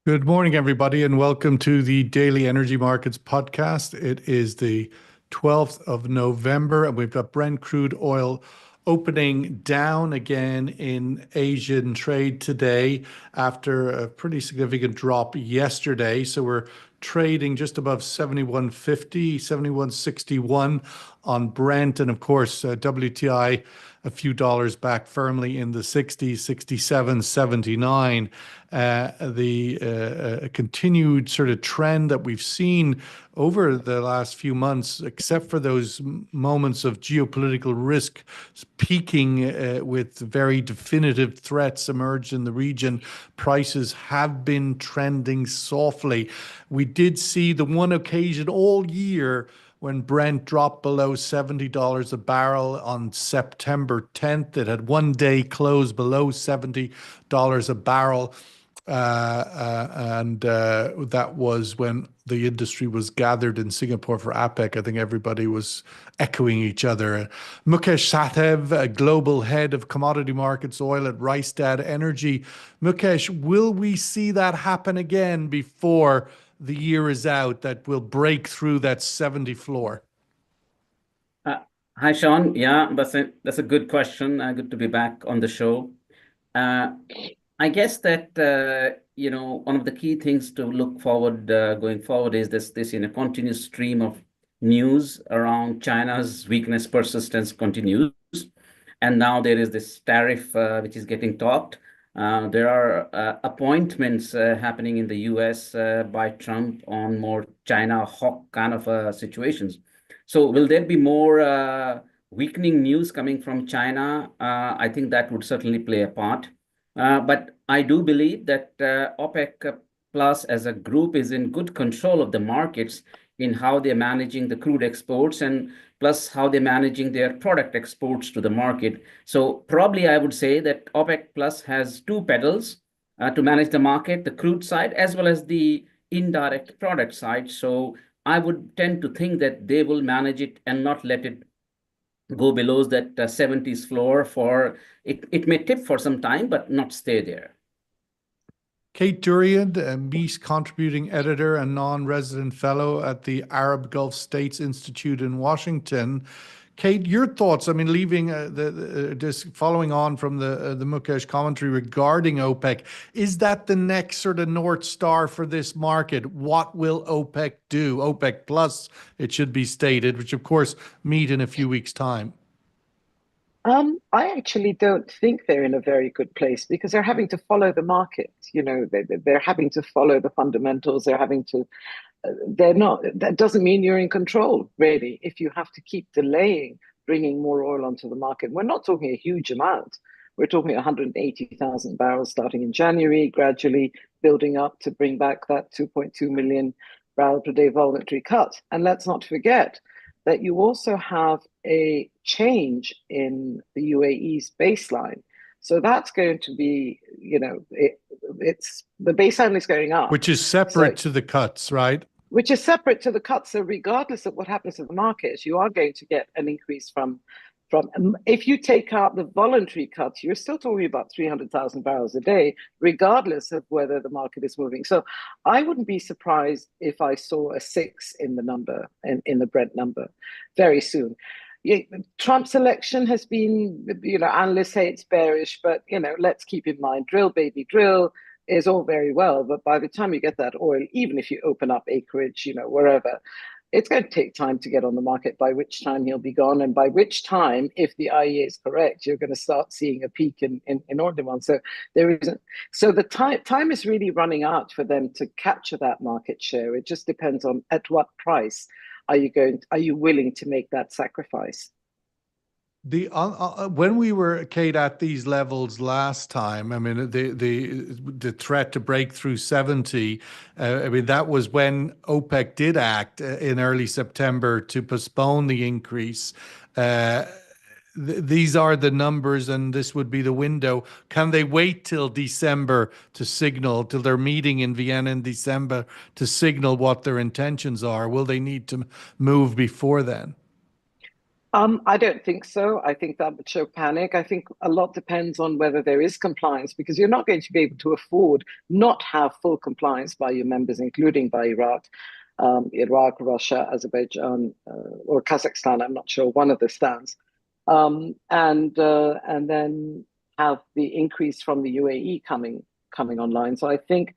Good morning, everybody, and welcome to the Daily Energy Markets podcast. It is the 12th of November, and we've got Brent crude oil opening down again in Asian trade today after a pretty significant drop yesterday. So we're trading just above 71.50, 71.61 on Brent, and of course, WTI a few dollars back firmly in the 60s, 67.79. The continued sort of trend that we've seen over the last few months, except for those moments of geopolitical risk peaking with very definitive threats emerged in the region, prices have been trending softly. We did see the one occasion all year when Brent dropped below $70 a barrel on September 10th. It had one day close below $70 a barrel. And that was when the industry was gathered in Singapore for APEC. I think everybody was echoing each other. Mukesh Sathev, a global head of commodity markets oil at Rystad Energy. Mukesh, will we see that happen again before the year is out, that will break through that 70 floor? Uh, Hi, Sean. Yeah, that's a good question. Good to be back on the show. Uh, I guess that one of the key things to look forward going forward is this continuous stream of news around China's weakness persistence continues, and now there is this tariff which is getting talked. There are appointments happening in the U.S. By Trump on more China hawk kind of situations. So will there be more weakening news coming from China? I think that would certainly play a part. But I do believe that OPEC Plus as a group is in good control of the markets in how they're managing the crude exports and plus how they're managing their product exports to the market. So probably I would say that OPEC Plus has two pedals to manage the market, the crude side as well as the indirect product side. So I would tend to think that they will manage it and not let it go below that 70s floor for it. It may tip for some time, but not stay there. Kate Durian, a Meese contributing editor and non-resident fellow at the Arab Gulf States Institute in Washington. Kate, your thoughts? I mean, leaving just following on from the Mukesh commentary regarding OPEC, is that the next sort of North Star for this market? What will OPEC do? OPEC Plus, it should be stated, which of course meet in a few weeks' time. I actually don't think they're in a very good place because they're having to follow the market. They're having to follow the fundamentals. They're not, that doesn't mean you're in control, really, if you have to keep delaying bringing more oil onto the market. We're not talking a huge amount. We're talking 180,000 barrels starting in January, gradually building up to bring back that 2.2 million barrel per day voluntary cut. And let's not forget that you also have a change in the UAE's baseline. So that's going to be, it's the baseline is going up. Which is separate to the cuts, right? Which is separate to the cuts. So regardless of what happens to the markets, you are going to get an increase from if you take out the voluntary cuts, you're still talking about 300,000 barrels a day, regardless of whether the market is moving. So I wouldn't be surprised if I saw a six in the number, in the Brent number very soon. Trump's election has been, analysts say it's bearish, but, let's keep in mind, drill, baby, drill is all very well. But by the time you get that oil, even if you open up acreage, wherever, it's going to take time to get on the market, by which time he'll be gone. And by which time, if the IEA is correct, you're going to start seeing a peak in oil demand. So there isn't. So the time is really running out for them to capture that market share. It just depends on at what price are you willing to make that sacrifice? The when we were, Kate, at these levels last time, I mean, the threat to break through 70, I mean, that was when OPEC did act in early September to postpone the increase. These are the numbers, and this would be the window. Can they wait till December to signal, till their meeting in Vienna in December to signal what their intentions are? Will they need to move before then? I don't think so. I think that would show panic. I think a lot depends on whether there is compliance, because you're not going to be able to afford not have full compliance by your members, including by Iraq, Russia, Azerbaijan, or Kazakhstan. I'm not sure, one of the stands, and then have the increase from the UAE coming online. So I think,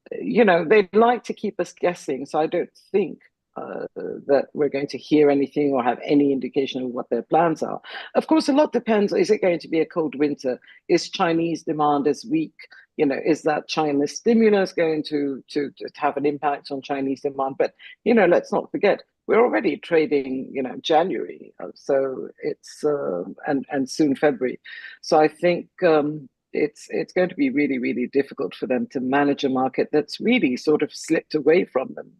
they'd like to keep us guessing. So I don't think that we're going to hear anything or have any indication of what their plans are. Of course, a lot depends. Is it going to be a cold winter? Is Chinese demand as weak? Is that China's stimulus going to have an impact on Chinese demand? But, let's not forget, we're already trading, January. So it's, and soon February. So I think it's going to be really, really difficult for them to manage a market that's really sort of slipped away from them.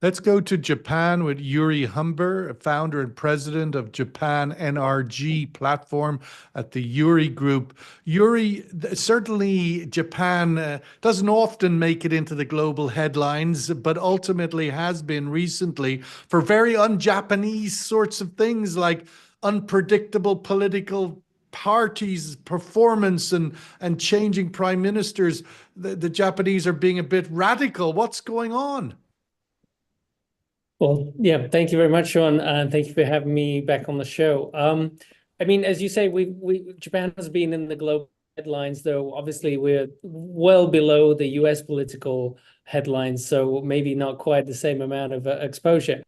Let's go to Japan with Yuri Humber, founder and president of Japan NRG platform at the Yuri Group. Yuri, certainly Japan doesn't often make it into the global headlines, but ultimately has been recently for very un-Japanese sorts of things like unpredictable political parties' performance and changing prime ministers. The Japanese are being a bit radical. What's going on? Well, yeah, thank you very much, Sean, and thank you for having me back on the show. I mean, as you say, Japan has been in the global headlines, though obviously we're well below the US political headlines, so maybe not quite the same amount of exposure.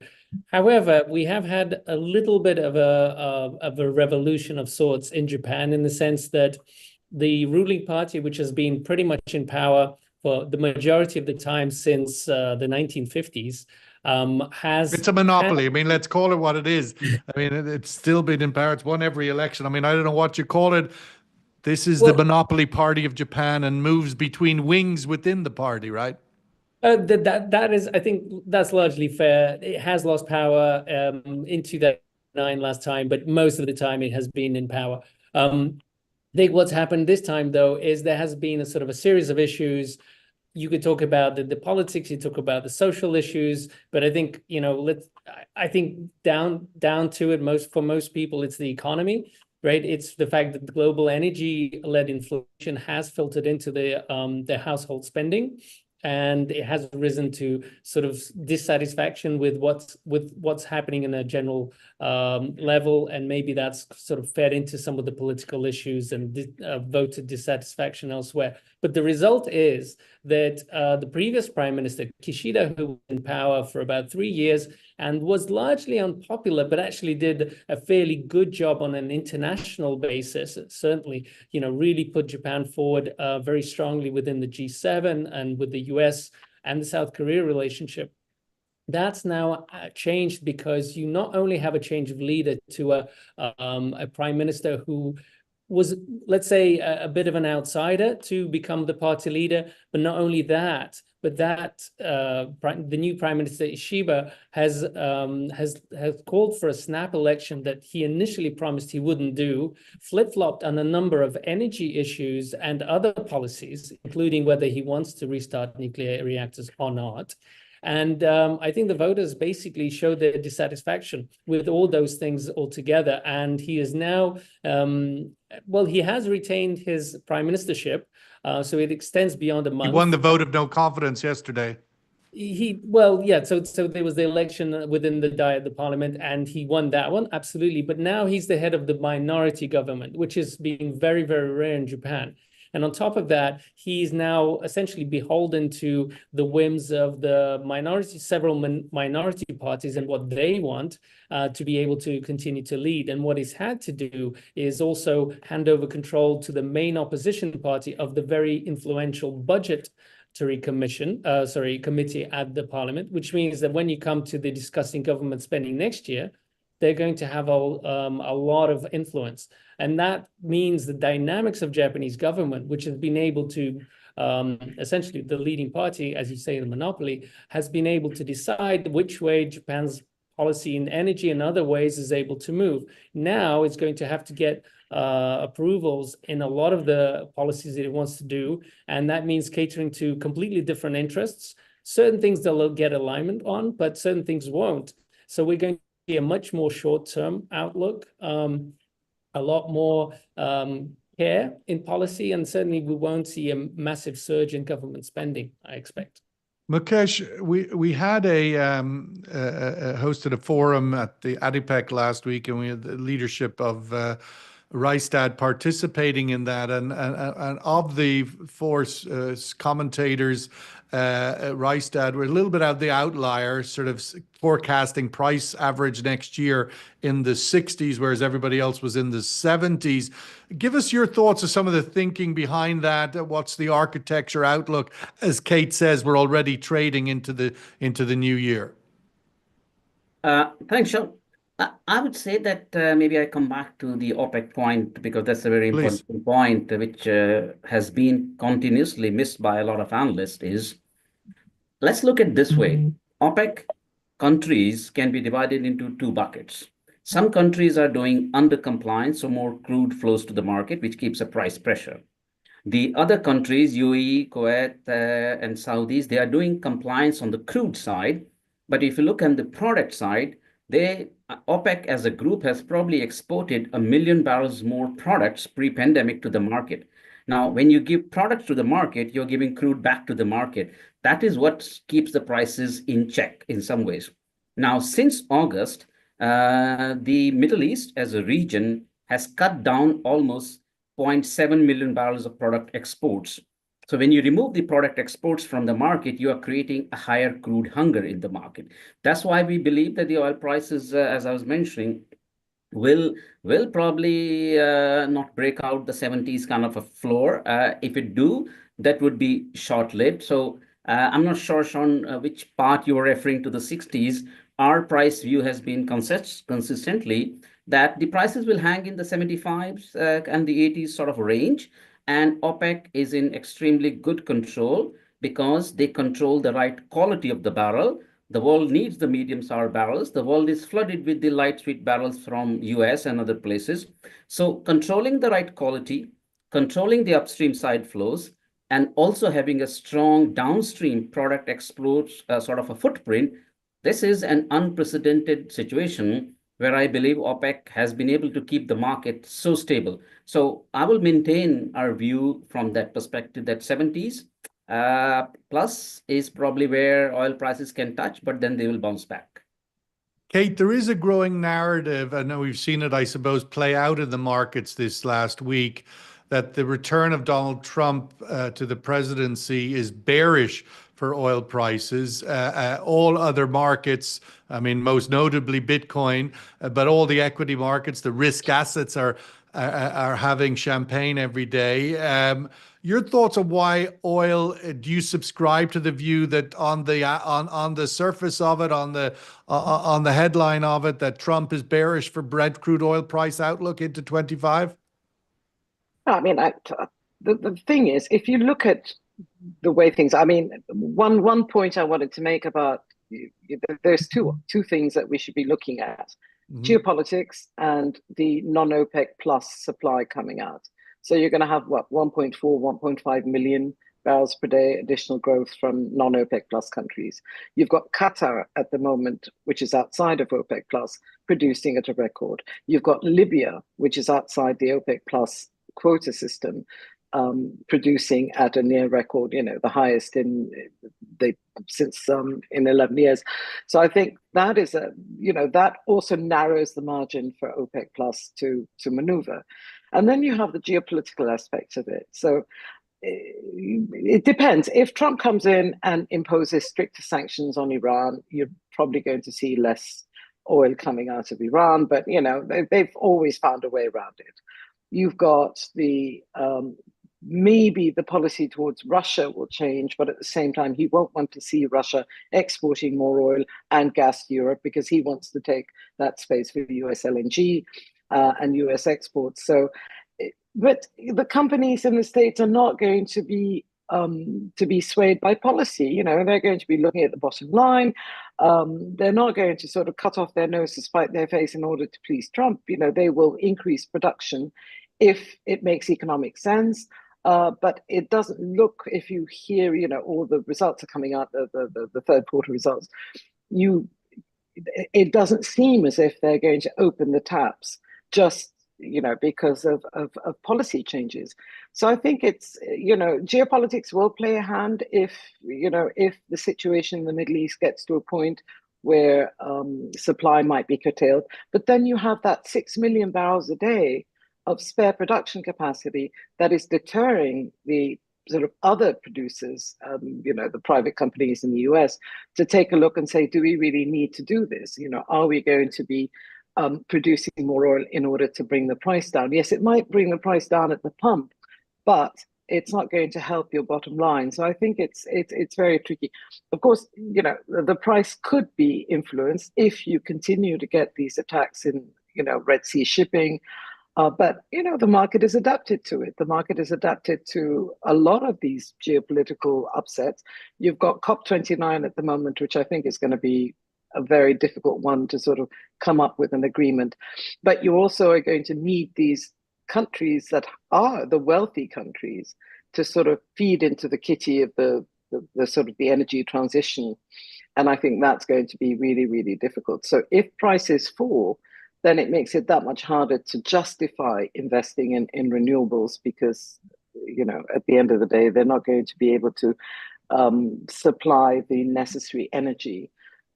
However, we have had a little bit of a revolution of sorts in Japan, in the sense that the ruling party, which has been pretty much in power for the majority of the time since the 1950s, it's a monopoly. I mean, let's call it what it is. I mean, it's still been in power. It's won every election. I mean, I don't know what you call it. This is the monopoly party of Japan, and moves between wings within the party, right? That is, I think that's largely fair. It has lost power in 2009 last time, but most of the time it has been in power. I think what's happened this time, though, is there has been a sort of a series of issues. You could talk about the politics, you talk about the social issues, but I think, I think down to it, for most people, it's the economy, right? It's the fact that the global energy-led inflation has filtered into the household spending, and it has risen to sort of dissatisfaction with what's happening in a general level, and maybe that's sort of fed into some of the political issues and voter dissatisfaction elsewhere. But the result is that the previous Prime Minister, Kishida, who was in power for about 3 years and was largely unpopular, but actually did a fairly good job on an international basis, it certainly, really put Japan forward very strongly within the G7 and with the US and the South Korea relationship. That's now changed, because you not only have a change of leader to a prime minister who was, let's say, a bit of an outsider to become the party leader, but not only that, but that the new Prime Minister Ishiba has called for a snap election that he initially promised he wouldn't do, flip-flopped on a number of energy issues and other policies, including whether he wants to restart nuclear reactors or not. And I think the voters basically showed their dissatisfaction with all those things altogether. And he is now, he has retained his prime ministership, so it extends beyond a month. He won the vote of no confidence yesterday. So there was the election within the parliament, and he won that one, absolutely. But now he's the head of the minority government, which is being very, very rare in Japan. And on top of that, he's now essentially beholden to the whims of the several minority parties and what they want to be able to continue to lead. And what he's had to do is also hand over control to the main opposition party of the very influential budgetary committee at the parliament, which means that when you come to the discussing government spending next year, they're going to have a lot of influence. And that means the dynamics of Japanese government, which has been able to, essentially the leading party, as you say, the monopoly, has been able to decide which way Japan's policy in energy and other ways is able to move. Now it's going to have to get approvals in a lot of the policies that it wants to do. And that means catering to completely different interests. Certain things they'll get alignment on, but certain things won't. So we're going a much more short-term outlook, a lot more care in policy, and certainly we won't see a massive surge in government spending, I expect. Mukesh, we had hosted a forum at the ADIPEC last week, and we had the leadership of Rystad participating in that, and of the four commentators, Rystad were a little bit of the outlier, sort of forecasting price average next year in the 60s, whereas everybody else was in the 70s. Give us your thoughts of some of the thinking behind that. What's the architecture outlook? As Kate says, we're already trading into the new year. Thanks, Sean. I would say that maybe I come back to the OPEC point, because that's a very Please. important point, which has been continuously missed by a lot of analysts. Is, let's look at this way. OPEC countries can be divided into two buckets. Some countries are doing under compliance, so more crude flows to the market, which keeps a price pressure. The other countries, UAE, Kuwait, and Saudis, they are doing compliance on the crude side. But if you look on the product side, OPEC as a group has probably exported 1 million barrels more products pre-pandemic to the market. Now, when you give products to the market, you're giving crude back to the market. That is what keeps the prices in check in some ways. Now, since August, the Middle East as a region has cut down almost 0.7 million barrels of product exports. So when you remove the product exports from the market, you are creating a higher crude hunger in the market. That's why we believe that the oil prices, as I was mentioning, will probably not break out the 70s kind of a floor. If it do, that would be short-lived. So I'm not sure, Sean, which part you are referring to, the 60s. Our price view has been consistently that the prices will hang in the 75s and the 80s sort of range. And OPEC is in extremely good control because they control the right quality of the barrel. The world needs the medium sour barrels. The world is flooded with the light sweet barrels from US and other places. So controlling the right quality, controlling the upstream side flows, and also having a strong downstream product exports sort of a footprint, this is an unprecedented situation where I believe OPEC has been able to keep the market so stable. So I will maintain our view from that perspective that 70s plus is probably where oil prices can touch, but then they will bounce back. Kate, there is a growing narrative, I know we've seen it, I suppose, play out in the markets this last week, that the return of Donald Trump to the presidency is bearish for oil prices. All other markets, I mean, most notably Bitcoin, but all the equity markets, the risk assets are having champagne every day. Your thoughts on why oil? Do you subscribe to the view that on the surface of it, on the headline of it, that Trump is bearish for Brent crude oil price outlook into 25? I mean, the thing is, if you look at the way things, I mean, one point I wanted to make about, there's two things that we should be looking at. Mm-hmm. Geopolitics and the non-OPEC plus supply coming out. So you're going to have, 1.4, 1.5 million barrels per day additional growth from non-OPEC plus countries. You've got Qatar at the moment, which is outside of OPEC plus, producing at a record. You've got Libya, which is outside the OPEC plus quota system, producing at a near record, the highest since in 11 years. So I think that is that also narrows the margin for OPEC plus to maneuver. And then you have the geopolitical aspects of it. So it depends. If Trump comes in and imposes stricter sanctions on Iran, you're probably going to see less oil coming out of Iran, but they've always found a way around it. You've got the maybe the policy towards Russia will change, but at the same time, he won't want to see Russia exporting more oil and gas to Europe because he wants to take that space for US LNG and US exports. So, but the companies in the States are not going to be swayed by policy. They're going to be looking at the bottom line. They're not going to sort of cut off their nose to spite their face in order to please Trump. They will increase production if it makes economic sense. But it doesn't look, if you hear, all the results are coming out, the third quarter results, it doesn't seem as if they're going to open the taps just, because of policy changes. So I think it's, geopolitics will play a hand if the situation in the Middle East gets to a point where supply might be curtailed. But then you have that 6 million barrels a day of spare production capacity that is deterring the sort of other producers, the private companies in the US, to take a look and say, do we really need to do this? Are we going to be producing more oil in order to bring the price down? Yes, it might bring the price down at the pump, but it's not going to help your bottom line. So I think it's very tricky. Of course, the price could be influenced if you continue to get these attacks in, Red Sea shipping. But, the market is adapted to it. The market is adapted to a lot of these geopolitical upsets. You've got COP29 at the moment, which I think is going to be a very difficult one to sort of come up with an agreement. But you also are going to need these countries that are the wealthy countries to sort of feed into the kitty of the sort of the energy transition. And I think that's going to be really, really difficult. So if prices fall, then it makes it that much harder to justify investing in renewables because, at the end of the day, they're not going to be able to supply the necessary energy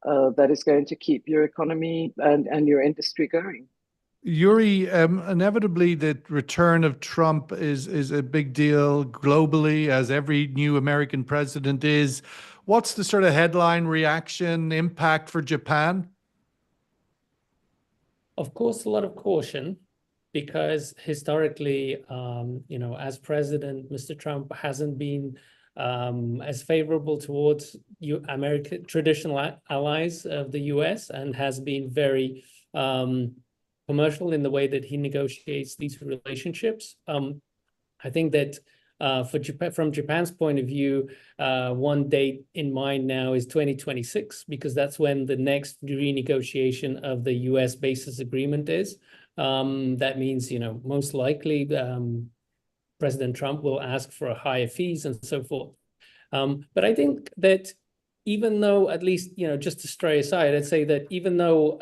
that is going to keep your economy and your industry going. Yuri, inevitably the return of Trump is a big deal globally, as every new American president is. What's the sort of headline reaction impact for Japan? Of course, a lot of caution, because historically, as president, Mr. Trump hasn't been as favorable towards traditional allies of the US, and has been very commercial in the way that he negotiates these relationships. I think that from Japan's point of view, one date in mind now is 2026, because that's when the next renegotiation of the US basis agreement is. That means, most likely President Trump will ask for higher fees and so forth. But I think that even though, at least, just to stray aside, I'd say that even though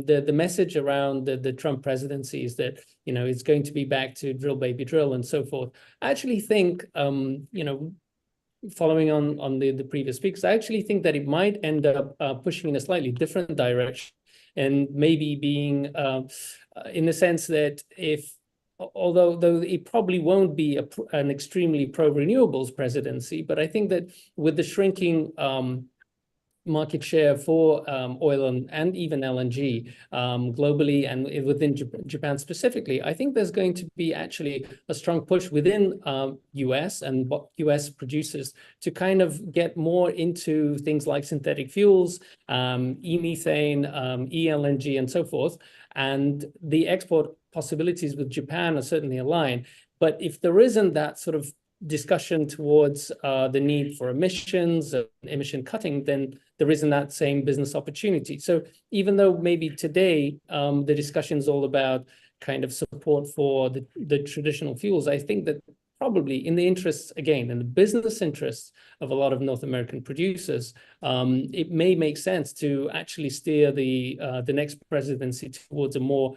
the message around the Trump presidency is that, it's going to be back to drill, baby, drill and so forth, I actually think, following on the previous speakers, I actually think that it might end up pushing in a slightly different direction, and maybe being in the sense that although it probably won't be an extremely pro-renewables presidency, but I think that with the shrinking market share for oil and even LNG globally and within Japan specifically, I think there's going to be actually a strong push within US and US producers to kind of get more into things like synthetic fuels, e-methane, e-LNG and so forth. And the export possibilities with Japan are certainly aligned. But if there isn't that sort of discussion towards the need for emissions, emission cutting, then there isn't that same business opportunity. So even though maybe today the discussion is all about kind of support for the traditional fuels, I think that probably in the interests, again, in the business interests of a lot of North American producers, it may make sense to actually steer the next presidency towards a more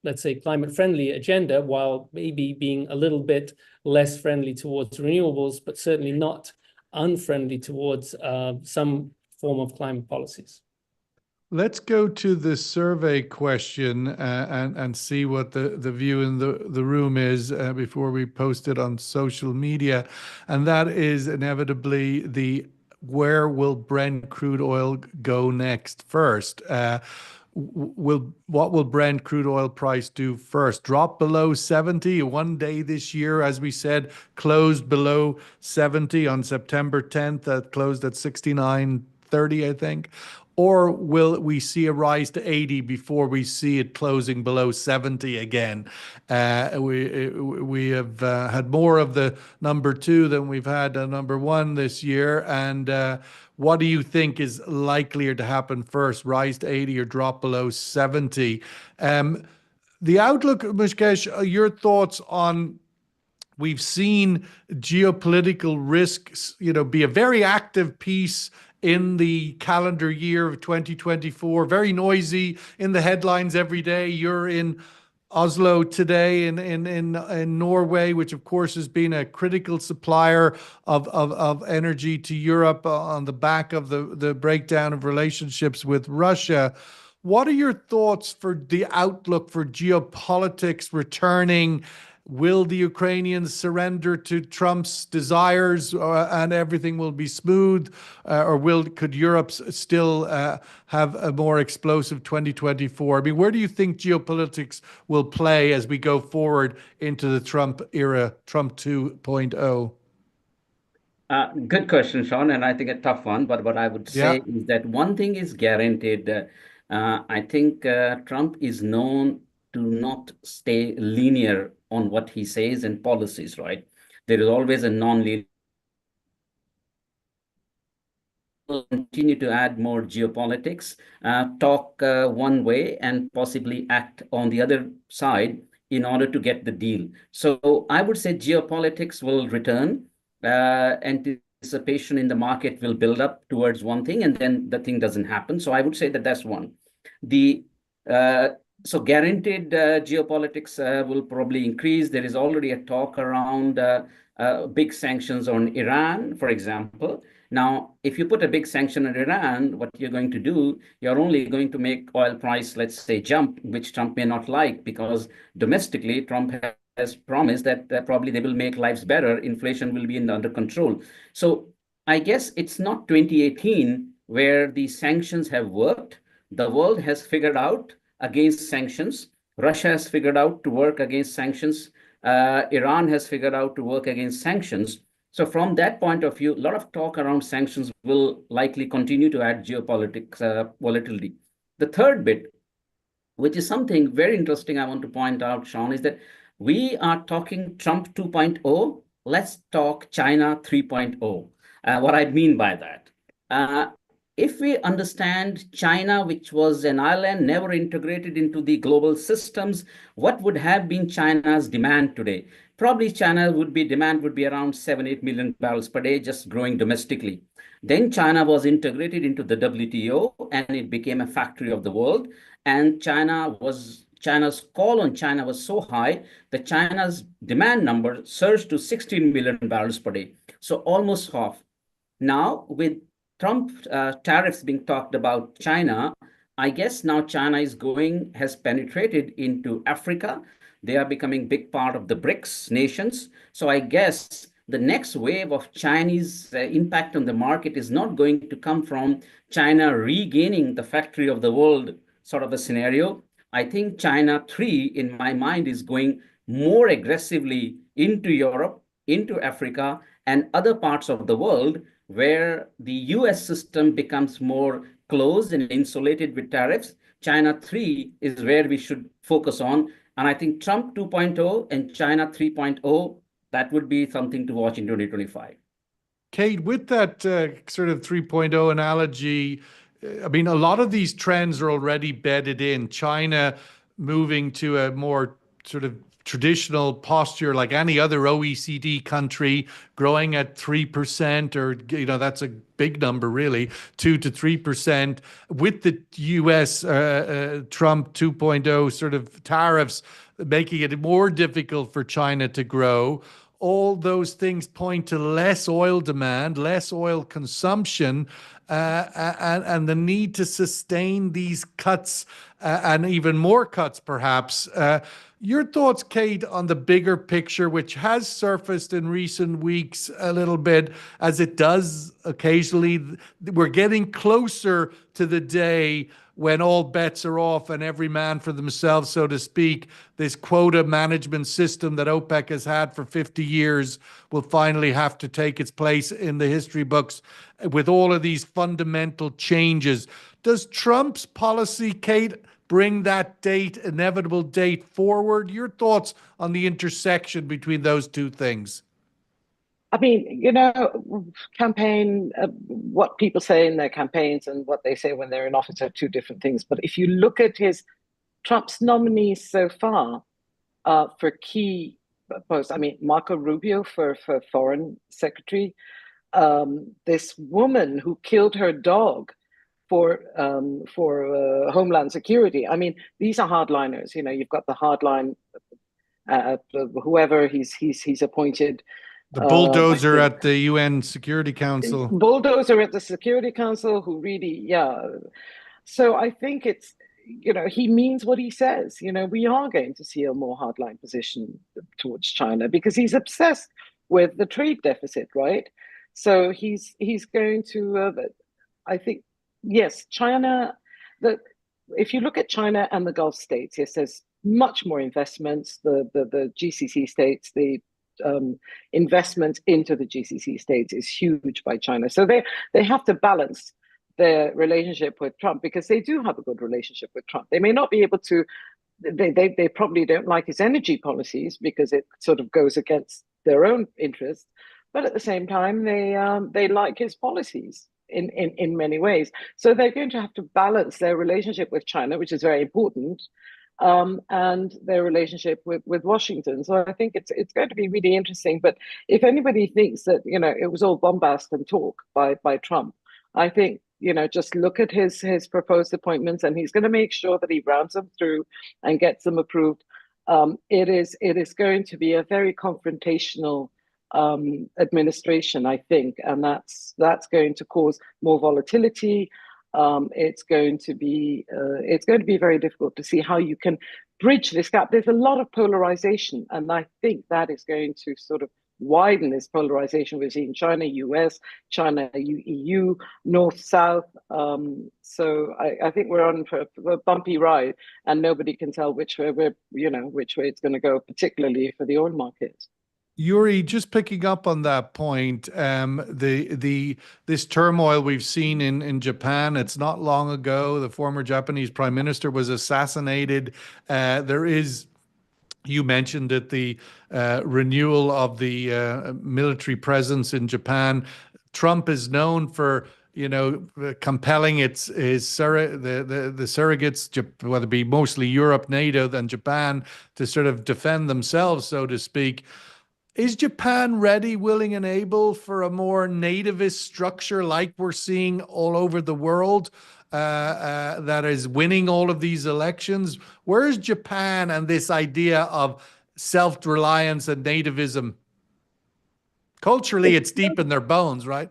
let's say, climate-friendly agenda, while maybe being a little bit less friendly towards renewables, but certainly not unfriendly towards some form of climate policies. Let's go to the survey question and see what the view in the room is before we post it on social media. And that is inevitably where will Brent crude oil go next first? What will Brent crude oil price do first? Drop below 70? One day this year, as we said, closed below 70 on September 10th. That closed at 69.30, I think. Or will we see a rise to 80 before we see it closing below 70 again? We have had more of the number two than we've had a number one this year. And what do you think is likelier to happen first, rise to 80 or drop below 70? The outlook, Mukesh, your thoughts on, we've seen geopolitical risks, be a very active piece in the calendar year of 2024. Very noisy in the headlines every day. You're in Oslo today in Norway, which of course has been a critical supplier of energy to Europe on the back of the breakdown of relationships with Russia. What are your thoughts for the outlook for geopolitics returning? Will the Ukrainians surrender to Trump's desires and everything will be smooth? Or could Europe still have a more explosive 2024? I mean, where do you think geopolitics will play as we go forward into the Trump era, Trump 2.0? Good question, Sean, and I think a tough one. But what I would say is that one thing is guaranteed. I think Trump is known to not stay linear on what he says and policies, right? There is always a non-linear. Continue to add more geopolitics, talk one way and possibly act on the other side in order to get the deal. So I would say geopolitics will return, anticipation in the market will build up towards one thing, and then the thing doesn't happen. So I would say that that's one. So guaranteed geopolitics will probably increase. There is already a talk around big sanctions on Iran, for example. Now, if you put a big sanction on Iran, what you're going to do, you're only going to make oil price, let's say, jump, which Trump may not like, because domestically, Trump has promised that probably they will make lives better. Inflation will be under control. So I guess it's not 2018 where the sanctions have worked. The world has figured out against sanctions. Russia has figured out to work against sanctions. Iran has figured out to work against sanctions. So from that point of view, a lot of talk around sanctions will likely continue to add geopolitics volatility. The third bit, which is something very interesting I want to point out, Sean, is that we are talking Trump 2.0. Let's talk China 3.0. What I mean by that. If we understand China, which was an island, never integrated into the global systems, what would have been China's demand today? Probably demand would be around 7-8 million barrels per day, just growing domestically. Then China was integrated into the WTO and it became a factory of the world. And China's call on China was so high that China's demand number surged to 16 million barrels per day. So almost half. Now with Trump tariffs being talked about China, I guess now China has penetrated into Africa. They are becoming big part of the BRICS nations. So I guess the next wave of Chinese impact on the market is not going to come from China regaining the factory of the world sort of a scenario. I think China 3, in my mind, is going more aggressively into Europe, into Africa, and other parts of the world, where the US system becomes more closed and insulated with tariffs. China 3 is where we should focus on. And I think Trump 2.0 and China 3.0, that would be something to watch in 2025. Kate, with that sort of 3.0 analogy, I mean, a lot of these trends are already bedded in. China moving to a more sort of traditional posture like any other OECD country, growing at 3%, or, that's a big number, really, 2 to 3%, with the US Trump 2.0 sort of tariffs making it more difficult for China to grow. All those things point to less oil demand, less oil consumption, and the need to sustain these cuts and even more cuts, perhaps. Your thoughts, Kate, on the bigger picture, which has surfaced in recent weeks a little bit, as it does occasionally. We're getting closer to the day when all bets are off and every man for themselves, so to speak. This quota management system that OPEC has had for 50 years will finally have to take its place in the history books with all of these fundamental changes. Does Trump's policy, Kate, bring that inevitable date forward? Your thoughts on the intersection between those two things? I mean, campaign, what people say in their campaigns and what they say when they're in office are two different things. But if you look at Trump's nominees so far for key posts, I mean, Marco Rubio for foreign secretary, this woman who killed her dog for Homeland Security. I mean, these are hardliners. You know, you've got the hardline, whoever he's appointed. The bulldozer at the UN Security Council. Bulldozer at the Security Council, who really, yeah. So I think it's, you know, he means what he says. You know, we are going to see a more hardline position towards China because he's obsessed with the trade deficit, right? So he's going to, I think, yes, China, if you look at China and the Gulf states, yes, there's much more investments. The GCC states, the investment into the GCC states is huge by China. So they have to balance their relationship with Trump because they do have a good relationship with Trump. They may not be able to, they probably don't like his energy policies because it sort of goes against their own interests. But at the same time, they like his policies in many ways. So they're going to have to balance their relationship with China, which is very important, and their relationship with Washington. So I think it's going to be really interesting. But if anybody thinks that, you know, it was all bombast and talk by Trump, I think, you know, just look at his proposed appointments, and he's going to make sure that he rounds them through and gets them approved. It is going to be a very confrontational administration, I think, and that's going to cause more volatility. It's going to be very difficult to see how you can bridge this gap. There's a lot of polarization, and I think that is going to sort of widen this polarization between China, US, China, EU, North, South. So I think we're on for a bumpy ride, and nobody can tell which way it's going to go, particularly for the oil market. Yuri, just picking up on that point, this turmoil we've seen in Japan, it's not long ago, the former Japanese prime minister was assassinated. There is, you mentioned it, the renewal of the military presence in Japan. Trump is known for, you know, compelling the surrogates, whether it be mostly Europe, NATO, and Japan, to sort of defend themselves, so to speak. Is Japan ready, willing, and able for a more nativist structure like we're seeing all over the world that is winning all of these elections? Where is Japan and this idea of self-reliance and nativism? Culturally, it's deep in their bones, right?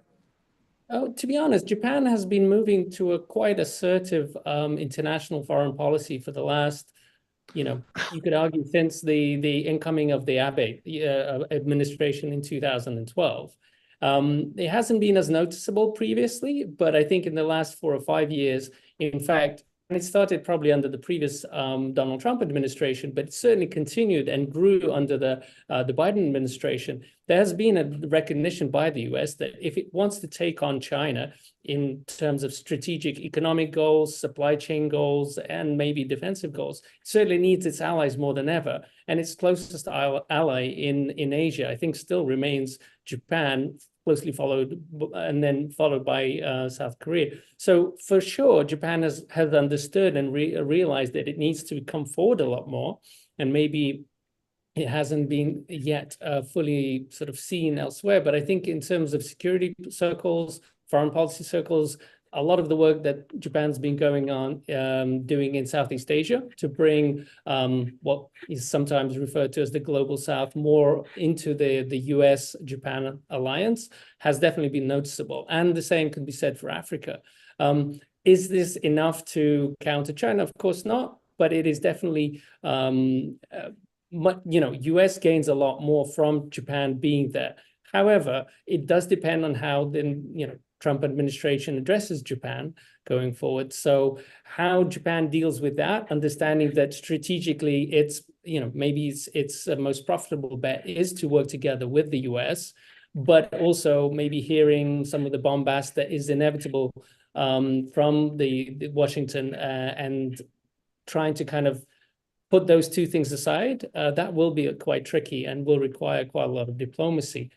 Oh, to be honest, Japan has been moving to a quite assertive international foreign policy for the last, you know, you could argue since the incoming of the Abe administration in 2012. It hasn't been as noticeable previously, but I think in the last 4 or 5 years, in fact, and it started probably under the previous Donald Trump administration, but it certainly continued and grew under the Biden administration. There has been a recognition by the US that if it wants to take on China in terms of strategic economic goals, supply chain goals, and maybe defensive goals, it certainly needs its allies more than ever. And its closest ally in Asia, I think, still remains Japan, closely followed, and then followed by South Korea. So for sure, Japan has understood and realized that it needs to come forward a lot more, and maybe it hasn't been yet fully sort of seen elsewhere. But I think in terms of security circles, foreign policy circles, a lot of the work that Japan's been going on doing in Southeast Asia to bring what is sometimes referred to as the Global South more into the US-Japan alliance has definitely been noticeable. And the same can be said for Africa. Is this enough to counter China? Of course not, but it is definitely, US gains a lot more from Japan being there. However, it does depend on how the Trump administration addresses Japan going forward. So how Japan deals with that, understanding that strategically it's, maybe its most profitable bet is to work together with the US, but also maybe hearing some of the bombast that is inevitable from the Washington and trying to kind of put those two things aside, that will be quite tricky and will require quite a lot of diplomacy.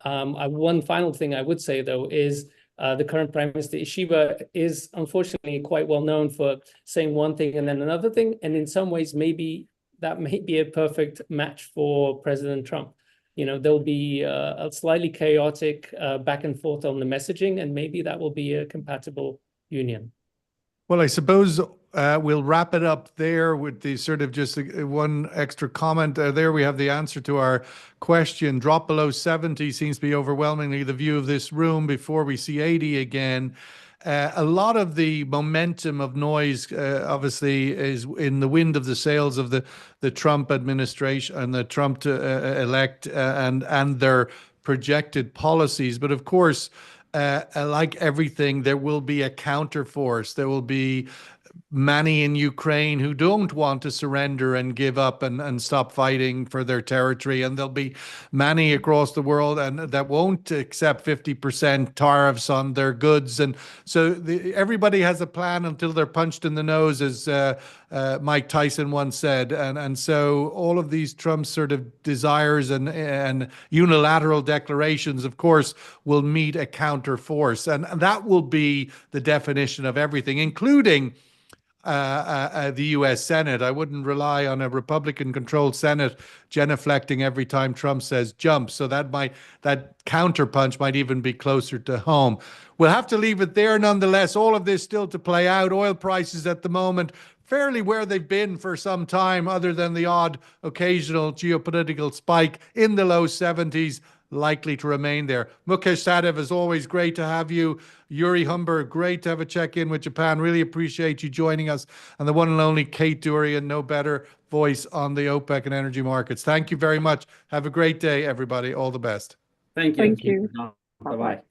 One final thing I would say, though, is the current Prime Minister Ishiba is unfortunately quite well known for saying one thing and then another thing. And in some ways, maybe that may be a perfect match for President Trump. there'll be a slightly chaotic back and forth on the messaging, and maybe that will be a compatible union. Well, I suppose we'll wrap it up there with the sort of just one extra comment. There we have the answer to our question. Drop below 70 seems to be overwhelmingly the view of this room before we see 80 again. A lot of the momentum of noise, obviously, is in the wind of the sails of the Trump administration and the Trump elect and their projected policies. But of course, like everything, there will be a counterforce. There will be many in Ukraine who don't want to surrender and give up and stop fighting for their territory. And there'll be many across the world and that won't accept 50% tariffs on their goods. And so everybody has a plan until they're punched in the nose, as Mike Tyson once said. And so all of these Trump sort of desires and unilateral declarations, of course, will meet a counter force. And that will be the definition of everything, including the U.S. Senate. I wouldn't rely on a Republican-controlled Senate genuflecting every time Trump says jump. So that counterpunch might even be closer to home. We'll have to leave it there. Nonetheless, all of this still to play out. Oil prices at the moment fairly where they've been for some time, other than the odd occasional geopolitical spike in the low 70s. Likely to remain there. Mukesh Sadov, as always, great to have you. Yuri Humber, great to have a check-in with Japan. Really appreciate you joining us. And the one and only Kate Durian, no better voice on the OPEC and energy markets. Thank you very much. Have a great day, everybody. All the best. Thank you. Thank you. Bye-bye.